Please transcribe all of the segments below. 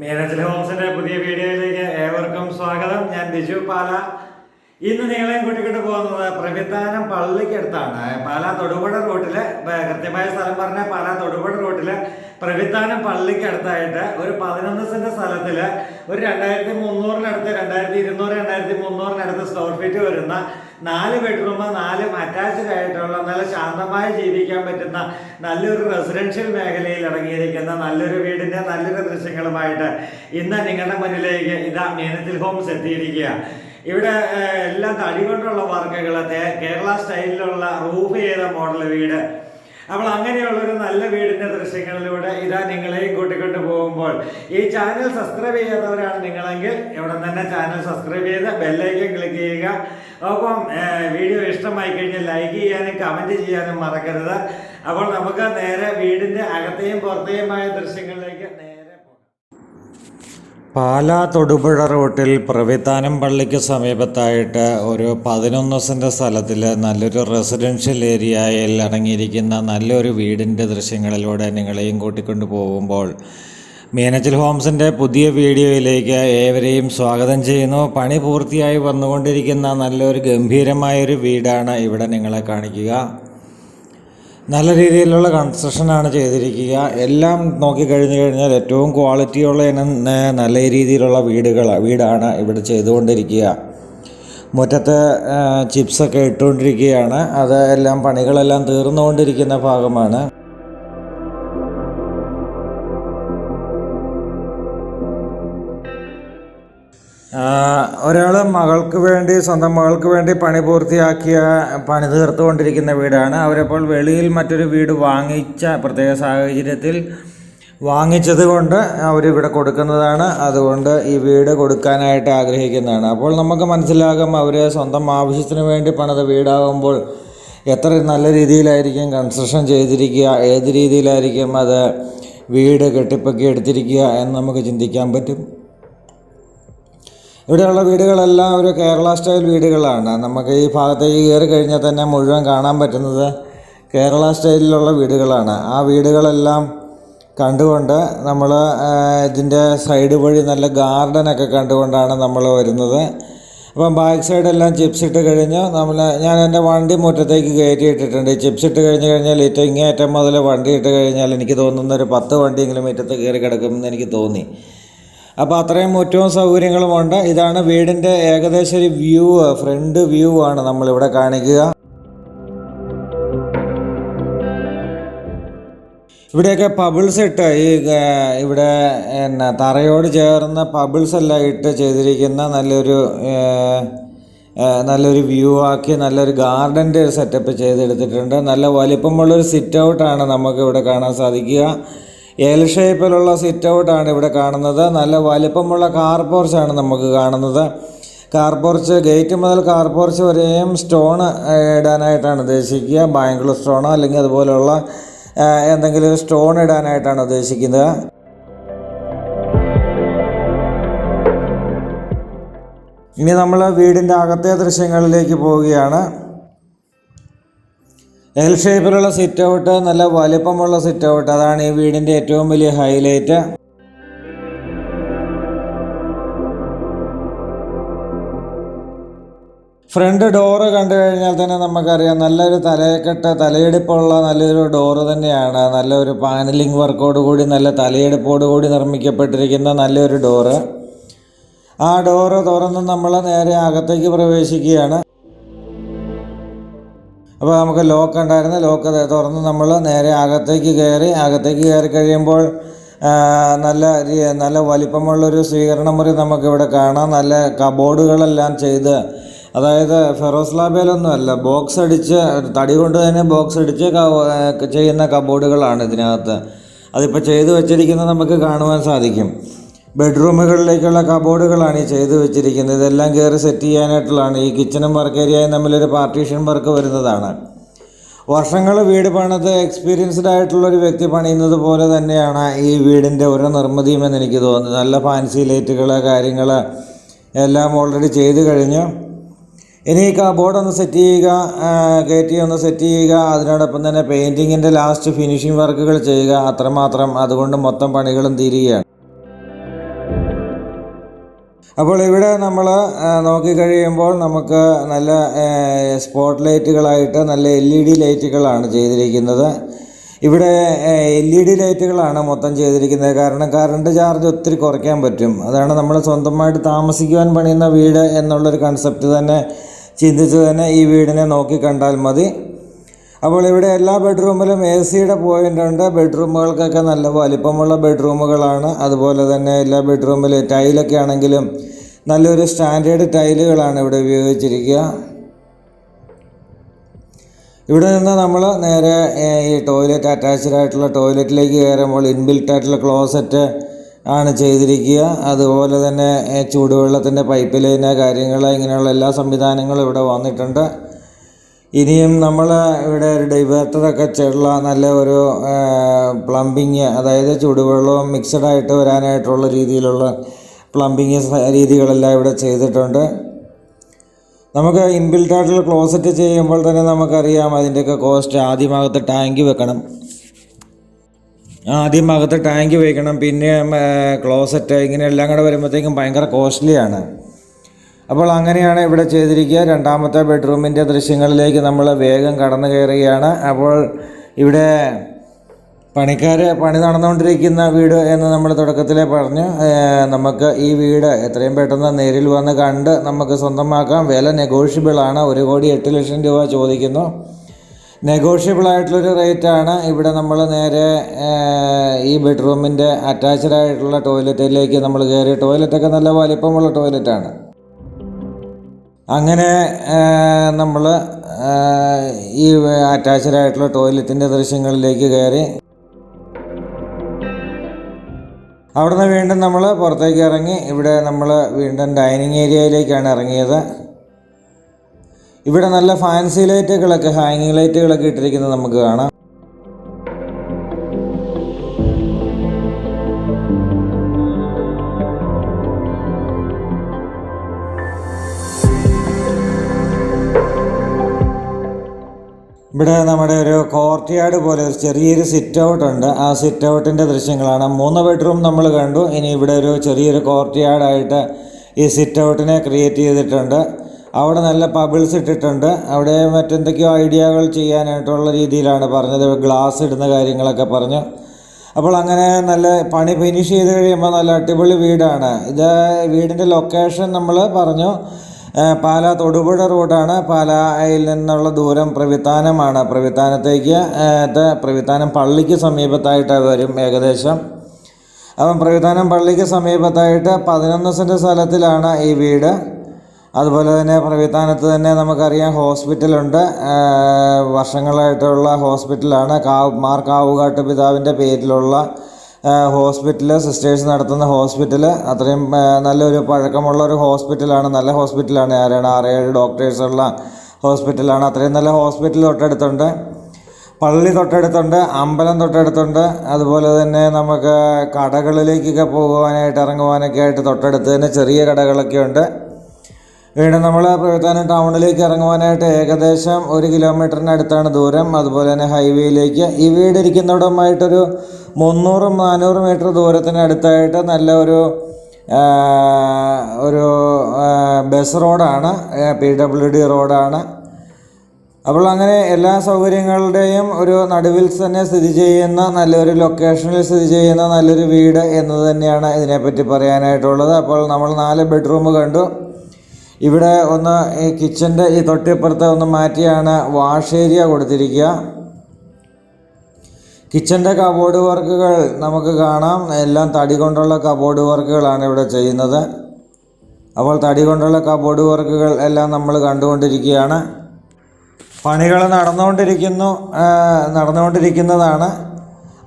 മീനച്ചിൽ ഹോംസിന്റെ പുതിയ വീഡിയോയിലേക്ക് ഏവർക്കും സ്വാഗതം. ഞാൻ ബിജു പാല. ഇന്ന് നിങ്ങളെയും കൂട്ടിക്കൊണ്ട് പോകുന്നത് പ്രവിത്താനം പള്ളിക്കടുത്താണ്. പാലാ തൊടുപുഴ റൂട്ടില്, കൃത്യമായ സ്ഥലം പറഞ്ഞ പാലാ തൊടുപുഴ റൂട്ടില് പ്രവിത്താനം പള്ളിക്കടുത്തായിട്ട് ഒരു 11 സെന്റ് സ്ഥലത്തില് ഒരു 2300-നടുത്ത് 2200, 2300-നടുത്ത് സ്ക്വയർ ഫീറ്റ് വരുന്ന 4 ബെഡ്റൂം 4 അറ്റാച്ച്ഡ് ആയിട്ടുള്ള നല്ല ശാന്തമായി ജീവിക്കാൻ പറ്റുന്ന നല്ലൊരു റെസിഡൻഷ്യൽ മേഖലയിൽ ഇറങ്ങിയിരിക്കുന്ന നല്ലൊരു വീടിന്റെ നല്ലൊരു ദൃശ്യങ്ങളുമായിട്ട് ഇന്ന് നിങ്ങളുടെ മുന്നിലേക്ക് ഇതാ മീനച്ചിൽ ഹോംസ് എത്തിയിരിക്കുക. ഇവിടെ എല്ലാം തടി കൊണ്ടുള്ള വർക്കുകൾ, കേരള സ്റ്റൈലിലുള്ള റൂഫ് ചെയ്ത മോഡൽ വീട്. അപ്പോൾ അങ്ങനെയുള്ളൊരു നല്ല വീടിൻ്റെ ദൃശ്യങ്ങളിലൂടെ ഇതാ നിങ്ങളെയും കൂട്ടിക്കൊണ്ട് പോകുമ്പോൾ ഈ ചാനൽ സബ്സ്ക്രൈബ് ചെയ്യാത്തവരാണ് നിങ്ങളെങ്കിൽ ഇവിടെ തന്നെ ചാനൽ സബ്സ്ക്രൈബ് ചെയ്ത് ബെല്ലൈക്കൻ ക്ലിക്ക് ചെയ്യുക. ഒപ്പം വീഡിയോ ഇഷ്ടമായി കഴിഞ്ഞാൽ ലൈക്ക് ചെയ്യാനും കമൻറ്റ് ചെയ്യാനും മറക്കരുത്. അപ്പോൾ നമുക്ക് നേരെ വീടിൻ്റെ അകത്തെയും പുറത്തെയുമായ ദൃശ്യങ്ങളിലേക്ക് നേരെ പാലാ തൊടുപുഴ റൂട്ടിൽ പ്രവിത്താനം പള്ളിക്ക് സമീപത്തായിട്ട് ഒരു 11 സെന്റ് സ്ഥലത്തിൽ നല്ലൊരു റെസിഡൻഷ്യൽ ഏരിയയിൽ അടങ്ങിയിരിക്കുന്ന നല്ലൊരു വീടിൻ്റെ ദൃശ്യങ്ങളിലൂടെ നിങ്ങളെയും കൂട്ടിക്കൊണ്ടു പോകുമ്പോൾ മീനച്ചിൽ ഹോംസിൻ്റെ പുതിയ വീഡിയോയിലേക്ക് ഏവരെയും സ്വാഗതം ചെയ്യുന്നു. പണി പൂർത്തിയായി വന്നുകൊണ്ടിരിക്കുന്ന നല്ലൊരു ഗംഭീരമായൊരു വീടാണ് ഇവിടെ നിങ്ങളെ കാണിക്കുക. നല്ല രീതിയിലുള്ള കൺസ്ട്രക്ഷനാണ് ചെയ്തിരിക്കുക. എല്ലാം നോക്കിക്കഴിഞ്ഞു കഴിഞ്ഞാൽ ഏറ്റവും ക്വാളിറ്റിയുള്ള നല്ല രീതിയിലുള്ള വീടാണ് ഇവിടെ ചെയ്തുകൊണ്ടിരിക്കുക. മുറ്റത്ത് ചിപ്സൊക്കെ ഇട്ടുകൊണ്ടിരിക്കുകയാണ്. അത് എല്ലാം പണികളെല്ലാം തീർന്നുകൊണ്ടിരിക്കുന്ന ഭാഗമാണ്. ഒരാൾ സ്വന്തം മകൾക്ക് വേണ്ടി പണി തീർത്തുകൊണ്ടിരിക്കുന്ന വീടാണ്. അവരപ്പോൾ വെളിയിൽ മറ്റൊരു വീട് പ്രത്യേക സാഹചര്യത്തിൽ വാങ്ങിച്ചത് കൊണ്ട് അവരിവിടെ കൊടുക്കുന്നതാണ്. അതുകൊണ്ട് ഈ വീട് കൊടുക്കാനായിട്ട് ആഗ്രഹിക്കുന്നതാണ്. അപ്പോൾ നമുക്ക് മനസ്സിലാകും അവർ സ്വന്തം ആവശ്യത്തിന് വേണ്ടി പണിത വീടാകുമ്പോൾ എത്ര നല്ല രീതിയിലായിരിക്കും കൺസ്ട്രക്ഷൻ ചെയ്തിരിക്കുക, ഏത് രീതിയിലായിരിക്കും അത് വീട് കെട്ടിപ്പൊക്കി എടുത്തിരിക്കുക എന്ന് നമുക്ക് ചിന്തിക്കാൻ പറ്റും. ഇവിടെയുള്ള വീടുകളെല്ലാം ഒരു കേരള സ്റ്റൈൽ വീടുകളാണ്. നമുക്ക് ഈ ഭാഗത്തേക്ക് കയറി കഴിഞ്ഞാൽ തന്നെ മുഴുവൻ കാണാൻ പറ്റുന്നത് കേരള സ്റ്റൈലിലുള്ള വീടുകളാണ്. ആ വീടുകളെല്ലാം കണ്ടുകൊണ്ട് നമ്മൾ ഇതിൻ്റെ സൈഡ് വഴി നല്ല ഗാർഡനൊക്കെ കണ്ടുകൊണ്ടാണ് നമ്മൾ വരുന്നത്. അപ്പം ബാക്ക് സൈഡെല്ലാം ചിപ്സ് ഇട്ട് കഴിഞ്ഞ് ഞാൻ എൻ്റെ വണ്ടി മുറ്റത്തേക്ക് കയറ്റി ഇട്ടിട്ടുണ്ട്. ഈ ചിപ്സ് ഇട്ട് കഴിഞ്ഞാൽ ഇങ്ങേയറ്റം മുതൽ വണ്ടി ഇട്ട് കഴിഞ്ഞാൽ എനിക്ക് തോന്നുന്ന ഒരു 10 വണ്ടിയെങ്കിലും മുറ്റത്ത് കയറി കിടക്കുമെന്ന് എനിക്ക് തോന്നി. അപ്പോൾ അത്രയും മുറ്റവും സൗകര്യങ്ങളുമുണ്ട്. ഇതാണ് വീടിൻ്റെ ഏകദേശം ഒരു ഫ്രണ്ട് വ്യൂ ആണ് നമ്മളിവിടെ കാണിക്കുക. ഇവിടെയൊക്കെ പബിൾസ് ഇട്ട് ഇവിടെ തറയോട് ചേർന്ന പബിൾസ് എല്ലാം ഇട്ട് ചെയ്തിരിക്കുന്ന നല്ലൊരു വ്യൂ ആക്കി നല്ലൊരു ഗാർഡൻ്റെ ഒരു സെറ്റപ്പ് ചെയ്തെടുത്തിട്ടുണ്ട്. നല്ല വലിപ്പമുള്ളൊരു സിറ്റ് ഔട്ടാണ് നമുക്ക് ഇവിടെ കാണാൻ സാധിക്കുക. എൽ ഷേപ്പിലുള്ള സിറ്റ് ഔട്ടാണ് ഇവിടെ കാണുന്നത്. നല്ല വലിപ്പമുള്ള കാർ പോർച്ചാണ് നമുക്ക് കാണുന്നത്. കാർ പോർച്ച് ഗേറ്റ് മുതൽ കാർ പോർച്ച് വരെയും സ്റ്റോൺ ഇടാനായിട്ടാണ് ഉദ്ദേശിക്കുക. ബാംഗ്ലൂർ സ്റ്റോണോ അല്ലെങ്കിൽ അതുപോലെയുള്ള എന്തെങ്കിലും ഒരു സ്റ്റോൺ ഇടാനായിട്ടാണ് ഉദ്ദേശിക്കുന്നത്. ഇനി നമ്മൾ വീടിൻ്റെ അകത്തെ ദൃശ്യങ്ങളിലേക്ക് പോവുകയാണ്. എൽ ഷേപ്പിലുള്ള സിറ്റ് ഔട്ട്, നല്ല വലിപ്പമുള്ള സിറ്റ് ഔട്ട്, അതാണ് ഈ വീടിൻ്റെ ഏറ്റവും വലിയ ഹൈലൈറ്റ്. ഫ്രണ്ട് ഡോറ് കണ്ടു കഴിഞ്ഞാൽ തന്നെ നമുക്കറിയാം നല്ലൊരു തലയെടുപ്പുള്ള നല്ലൊരു ഡോറ് തന്നെയാണ്. നല്ലൊരു പാനലിംഗ് വർക്കോട് കൂടി നല്ല തലയെടുപ്പോട് കൂടി നിർമ്മിക്കപ്പെട്ടിരിക്കുന്ന നല്ലൊരു ഡോറ്. ആ ഡോറ് തുറന്ന് നമ്മൾ നേരെ അകത്തേക്ക് പ്രവേശിക്കുകയാണ്. അപ്പോൾ നമുക്ക് ലോക്ക് ഉണ്ടായിരുന്നു. ലോക്ക് തുറന്ന് നമ്മൾ നേരെ അകത്തേക്ക് കയറി കഴിയുമ്പോൾ നല്ല വലിപ്പമുള്ളൊരു സ്വീകരണ മുറി നമുക്കിവിടെ കാണാം. നല്ല കബോർഡുകളെല്ലാം ചെയ്ത്, അതായത് ഫെറോസ്ലാബേലൊന്നുമല്ല, ബോക്സ് അടിച്ച് തടി കൊണ്ട് തന്നെ ബോക്സ് അടിച്ച് ചെയ്യുന്ന കബോർഡുകളാണ് ഇതിനകത്ത്. അതിപ്പോൾ ചെയ്തു വച്ചിരിക്കുന്നത് നമുക്ക് കാണുവാൻ സാധിക്കും. ബെഡ്റൂമുകളിലേക്കുള്ള കബോർഡുകളാണ് ഈ ചെയ്തു വെച്ചിരിക്കുന്നത്. ഇതെല്ലാം കയറി സെറ്റ് ചെയ്യാനായിട്ടുള്ളതാണ്. ഈ കിച്ചണും വർക്ക് ഏരിയയും തമ്മിലൊരു പാർട്ടീഷൻ വർക്ക് വരുന്നതാണ്. വർഷങ്ങൾ വീട് പണിത് എക്സ്പീരിയൻസ്ഡ് ആയിട്ടുള്ളൊരു വ്യക്തി പണിയുന്നത് പോലെ തന്നെയാണ് ഈ വീടിൻ്റെ ഓരോ നിർമ്മിതിയും എന്ന് എനിക്ക് തോന്നുന്നത്. നല്ല ഫാൻസി ലൈറ്റുകൾ കാര്യങ്ങൾ എല്ലാം ഓൾറെഡി ചെയ്ത് കഴിഞ്ഞു. ഇനി ഈ കബോർഡ് ഒന്ന് സെറ്റ് ചെയ്യുക, കയറ്റി ഒന്ന് സെറ്റ് ചെയ്യുക, അതിനോടൊപ്പം തന്നെ പെയിൻറ്റിങ്ങിൻ്റെ ലാസ്റ്റ് ഫിനിഷിംഗ് വർക്കുകൾ ചെയ്യുക. അത്രമാത്രം. അതുകൊണ്ട് മൊത്തം പണികളും തീരുകയാണ്. അപ്പോൾ ഇവിടെ നമ്മൾ നോക്കിക്കഴിയുമ്പോൾ നമുക്ക് നല്ല സ്പോട്ട് ലൈറ്റുകളായിട്ട് നല്ല LED ലൈറ്റുകളാണ് ചെയ്തിരിക്കുന്നത്. ഇവിടെ LED ലൈറ്റുകളാണ് മൊത്തം ചെയ്തിരിക്കുന്നത്. കാരണം കറണ്ട് ചാർജ് ഒത്തിരി കുറയ്ക്കാൻ പറ്റും. അതാണ് നമ്മൾ സ്വന്തമായിട്ട് താമസിക്കുവാൻ പണിയുന്ന വീട് എന്നുള്ളൊരു കൺസെപ്റ്റ് തന്നെ ചിന്തിച്ച് തന്നെ ഈ വീടിനെ നോക്കിക്കണ്ടാൽ മതി. അപ്പോൾ ഇവിടെ എല്ലാ ബെഡ്റൂമിലും AC പോയിൻ്റ് ഉണ്ട്. ബെഡ്റൂമുകൾക്കൊക്കെ നല്ല വലിപ്പമുള്ള ബെഡ്റൂമുകളാണ്. അതുപോലെ തന്നെ എല്ലാ ബെഡ്റൂമിലും ടൈലൊക്കെ ആണെങ്കിലും നല്ലൊരു സ്റ്റാൻഡേർഡ് ടൈലുകളാണ് ഇവിടെ ഉപയോഗിച്ചിരിക്കുക. ഇവിടെ നിന്ന് നമ്മൾ നേരെ ഈ ടോയ്ലറ്റ് അറ്റാച്ച്ഡ് ആയിട്ടുള്ള ടോയ്ലറ്റിലേക്ക് കയറുമ്പോൾ ഇൻബിൽറ്റ് ആയിട്ടുള്ള ക്ലോസറ്റ് ആണ് ചെയ്തിരിക്കുക. അതുപോലെ തന്നെ ചൂടുവെള്ളത്തിൻ്റെ പൈപ്പ് ലൈന് കാര്യങ്ങൾ ഇങ്ങനെയുള്ള എല്ലാ സംവിധാനങ്ങളും ഇവിടെ വന്നിട്ടുണ്ട്. ഇനിയും നമ്മൾ ഇവിടെ ഒരു ഡൈവേർട്ടറൊക്കെ ഉള്ള നല്ല ഒരു പ്ലംബിങ്, അതായത് ചൂടുവെള്ളവും മിക്സഡായിട്ട് വരാനായിട്ടുള്ള രീതിയിലുള്ള പ്ലംബിങ് രീതികളെല്ലാം ഇവിടെ ചെയ്തിട്ടുണ്ട്. നമുക്ക് ഇൻബിൽറ്റ് ആയിട്ടുള്ള ക്ലോസറ്റ് ചെയ്യുമ്പോൾ തന്നെ നമുക്കറിയാം അതിൻ്റെയൊക്കെ കോസ്റ്റ്. ആദ്യമകത്ത് ടാങ്ക് വെക്കണം, പിന്നെ ക്ലോസറ്റ്, ഇങ്ങനെയെല്ലാം കൂടെ വരുമ്പോഴത്തേക്കും ഭയങ്കര കോസ്റ്റ്ലിയാണ്. അപ്പോൾ അങ്ങനെയാണ് ഇവിടെ ചെയ്തിരിക്കുക. രണ്ടാമത്തെ ബെഡ്റൂമിൻ്റെ ദൃശ്യങ്ങളിലേക്ക് നമ്മൾ വേഗം കടന്നു കയറുകയാണ്. അപ്പോൾ ഇവിടെ പണിക്കാർ പണി നടന്നുകൊണ്ടിരിക്കുന്ന വീട് എന്ന് നമ്മൾ തുടക്കത്തിലേ പറഞ്ഞു. നമുക്ക് ഈ വീട് എത്രയും പെട്ടെന്ന് നേരിൽ വന്ന് കണ്ട് നമുക്ക് സ്വന്തമാക്കാം. വില നെഗോഷ്യബിളാണ്. 1,08,00,000 രൂപ ചോദിക്കുന്നു. നെഗോഷ്യബിളായിട്ടുള്ളൊരു റേറ്റാണ്. ഇവിടെ നമ്മൾ നേരെ ഈ ബെഡ്റൂമിൻ്റെ അറ്റാച്ച്ഡ് ആയിട്ടുള്ള ടോയ്ലറ്റിലേക്ക് നമ്മൾ കയറി. ടോയ്ലറ്റൊക്കെ നല്ല വലിപ്പമുള്ള ടോയ്ലറ്റാണ്. അങ്ങനെ നമ്മൾ ഈ അറ്റാച്ച്ഡ് ആയിട്ടുള്ള ടോയ്ലറ്റിൻ്റെ ദൃശ്യങ്ങളിലേക്ക് കയറി. അവിടുന്ന് വീണ്ടും നമ്മൾ പുറത്തേക്ക് ഇറങ്ങി. ഇവിടെ നമ്മൾ വീണ്ടും ഡൈനിങ് ഏരിയയിലേക്കാണ് ഇറങ്ങിയത്. ഇവിടെ നല്ല ഫാൻസി ലൈറ്റുകളൊക്കെ, ഹാങ്ങിങ് ലൈറ്റുകളൊക്കെ ഇട്ടിരിക്കുന്നത് നമുക്ക് കാണാം. ഇവിടെ നമ്മുടെ ഒരു കോർട്ട് യാർഡ് പോലെ ഒരു ചെറിയൊരു സിറ്റ് ഔട്ട് ഉണ്ട്. ആ സിറ്റ് ഔട്ടിൻ്റെ ദൃശ്യങ്ങളാണ്. 3 ബെഡ്റൂം നമ്മൾ കണ്ടു. ഇനി ഇവിടെ ഒരു ചെറിയൊരു കോർട്ട് യാർഡായിട്ട് ഈ സിറ്റ് ഔട്ടിനെ ക്രിയേറ്റ് ചെയ്തിട്ടുണ്ട്. അവിടെ നല്ല പബിൾസ് ഇട്ടിട്ടുണ്ട്. അവിടെ മറ്റെന്തൊക്കെയോ ഐഡിയകൾ ചെയ്യാനായിട്ടുള്ള രീതിയിലാണ് പറഞ്ഞത്. ഗ്ലാസ് ഇടുന്ന കാര്യങ്ങളൊക്കെ പറഞ്ഞു. അപ്പോൾ അങ്ങനെ നല്ല പണി ഫിനിഷ് ചെയ്ത് കഴിയുമ്പോൾ നല്ല അടിപൊളി വീടാണ് ഇത്. വീടിൻ്റെ ലൊക്കേഷൻ നമ്മൾ പറഞ്ഞു. പാലാ തൊടുപുഴ റോഡാണ്. പാലായിൽ നിന്നുള്ള ദൂരം പ്രവിത്താനമാണ്. പ്രവിത്താനം പള്ളിക്ക് സമീപത്തായിട്ട് വരും ഏകദേശം. അപ്പം പ്രവിത്താനം പള്ളിക്ക് സമീപത്തായിട്ട് 11 സെൻറ്റ് സ്ഥലത്തിലാണ് ഈ വീട്. അതുപോലെ തന്നെ പ്രവിത്താനത്ത് തന്നെ നമുക്കറിയാം ഹോസ്പിറ്റലുണ്ട്. വർഷങ്ങളായിട്ടുള്ള ഹോസ്പിറ്റലാണ്. മാർ കാവുകാട്ട് പിതാവിൻ്റെ പേരിലുള്ള ഹോസ്പിറ്റൽ, സിസ്റ്റേഴ്സ് നടത്തുന്ന ഹോസ്പിറ്റൽ. അത്രയും നല്ലൊരു പഴക്കമുള്ള ഒരു ഹോസ്പിറ്റലാണ്. നല്ല ഹോസ്പിറ്റലാണ്. 6-7 ഡോക്ടേഴ്സുള്ള ഹോസ്പിറ്റലാണ്. അത്രയും നല്ല ഹോസ്പിറ്റൽ തൊട്ടടുത്തുണ്ട്. പള്ളി തൊട്ടടുത്തുണ്ട്. അമ്പലം തൊട്ടടുത്തുണ്ട്. അതുപോലെ തന്നെ നമുക്ക് കടകളിലേക്കൊക്കെ പോകുവാനായിട്ട് ഇറങ്ങുവാനൊക്കെ ആയിട്ട് തൊട്ടടുത്ത് തന്നെ ചെറിയ കടകളൊക്കെ ഉണ്ട്. വീണ്ടും നമ്മൾ പ്രവിത്താനം ടൗണിലേക്ക് ഇറങ്ങുവാനായിട്ട് ഏകദേശം 1 കിലോമീറ്ററിനടുത്താണ് ദൂരം. അതുപോലെ തന്നെ ഹൈവേയിലേക്ക് ഈ വീട് ഇരിക്കുന്നിടമായിട്ടൊരു 300-400 മീറ്റർ ദൂരത്തിനടുത്തായിട്ട് നല്ല ഒരു ബസ് റോഡാണ്. PWD റോഡാണ്. അപ്പോൾ അങ്ങനെ എല്ലാ സൗകര്യങ്ങളുടെയും ഒരു നടുവിൽ തന്നെ സ്ഥിതി ചെയ്യുന്ന നല്ലൊരു ലൊക്കേഷനിൽ സ്ഥിതി ചെയ്യുന്ന നല്ലൊരു വീട് എന്ന് തന്നെയാണ് ഇതിനെപ്പറ്റി പറയാനായിട്ടുള്ളത്. അപ്പോൾ നമ്മൾ 4 ബെഡ്റൂം കണ്ടു. ഇവിടെ ഒന്ന് ഈ കിച്ചൻ്റെ ഈ തൊട്ടിപ്പുറത്ത് ഒന്ന് മാറ്റിയാണ് വാഷ് ഏരിയ കൊടുത്തിരിക്കുക. കിച്ചൻ്റെ കബോർഡ് വർക്കുകൾ നമുക്ക് കാണാം. എല്ലാം തടി കൊണ്ടുള്ള കബോർഡ് വർക്കുകളാണ് ഇവിടെ ചെയ്യുന്നത്. അപ്പോൾ തടി കൊണ്ടുള്ള കബോർഡ് വർക്കുകൾ എല്ലാം നമ്മൾ കണ്ടുകൊണ്ടിരിക്കുകയാണ്. പണികൾ നടന്നുകൊണ്ടിരിക്കുന്നതാണ്.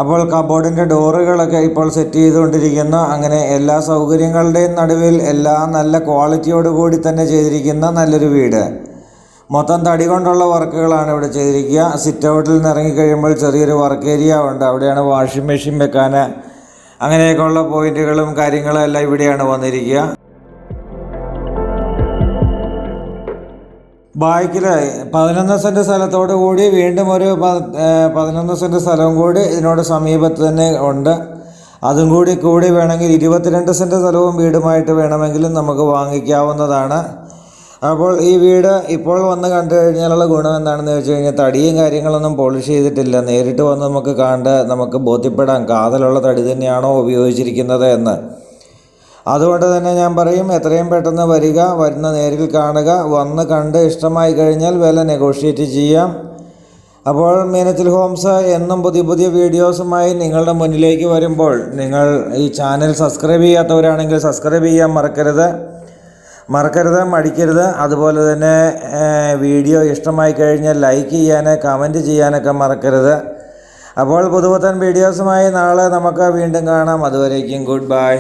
അപ്പോൾ കബോർഡിൻ്റെ ഡോറുകളൊക്കെ ഇപ്പോൾ സെറ്റ് ചെയ്തുകൊണ്ടിരിക്കുന്നു. അങ്ങനെ എല്ലാ സൗകര്യങ്ങളുടെയും നടുവിൽ എല്ലാം നല്ല ക്വാളിറ്റിയോടുകൂടി തന്നെ ചെയ്തിരിക്കുന്ന നല്ലൊരു വീട്. മൊത്തം തടി കൊണ്ടുള്ള വർക്കുകളാണ് ഇവിടെ ചെയ്തിരിക്കുക. സിറ്റ് ഔട്ടിൽ നിന്ന് ഇറങ്ങിക്കഴിയുമ്പോൾ ചെറിയൊരു വർക്ക് ഏരിയ ഉണ്ട്. അവിടെയാണ് വാഷിംഗ് മെഷീൻ വെക്കാൻ അങ്ങനെയൊക്കെയുള്ള പോയിന്റുകളും കാര്യങ്ങളും എല്ലാം ഇവിടെയാണ് വന്നിരിക്കുക. ബാക്കിൽ 11 സെൻറ്റ് സ്ഥലത്തോടു കൂടി വീണ്ടും ഒരു 11 സെൻറ്റ് സ്ഥലവും കൂടി ഇതിനോട് സമീപത്ത് തന്നെ ഉണ്ട്. അതും കൂടി വേണമെങ്കിൽ 22 സെൻറ്റ് സ്ഥലവും വീടുമായിട്ട് വേണമെങ്കിലും നമുക്ക് വാങ്ങിക്കാവുന്നതാണ്. അപ്പോൾ ഈ വീട് ഇപ്പോൾ വന്ന് കണ്ടു കഴിഞ്ഞാലുള്ള ഗുണം എന്താണെന്ന് വെച്ച് കഴിഞ്ഞാൽ തടിയും കാര്യങ്ങളൊന്നും പോളിഷ് ചെയ്തിട്ടില്ല. നേരിട്ട് വന്ന് നമുക്ക് കണ്ട് നമുക്ക് ബോധ്യപ്പെടാം കാതലുള്ള തടി തന്നെയാണോ ഉപയോഗിച്ചിരിക്കുന്നത് എന്ന്. അതുകൊണ്ട് തന്നെ ഞാൻ പറയും, എത്രയും പെട്ടെന്ന് വരുന്ന നേരിൽ കാണുക, വന്ന് കണ്ട് ഇഷ്ടമായി കഴിഞ്ഞാൽ വില നെഗോഷിയേറ്റ് ചെയ്യാം. അപ്പോൾ മീനച്ചിൽ ഹോംസ് എന്നും പുതിയ വീഡിയോസുമായി നിങ്ങളുടെ മുന്നിലേക്ക് വരുമ്പോൾ നിങ്ങൾ ഈ ചാനൽ സബ്സ്ക്രൈബ് ചെയ്യാത്തവരാണെങ്കിൽ സബ്സ്ക്രൈബ് ചെയ്യാൻ മടിക്കരുത്. അതുപോലെ തന്നെ വീഡിയോ ഇഷ്ടമായി കഴിഞ്ഞാൽ ലൈക്ക് ചെയ്യാൻ, കമൻറ്റ് ചെയ്യാനൊക്കെ മറക്കരുത്. അപ്പോൾ പുതുപുത്തൻ വീഡിയോസുമായി നാളെ നമുക്ക് വീണ്ടും കാണാം. അതുവരേക്കും ഗുഡ് ബൈ.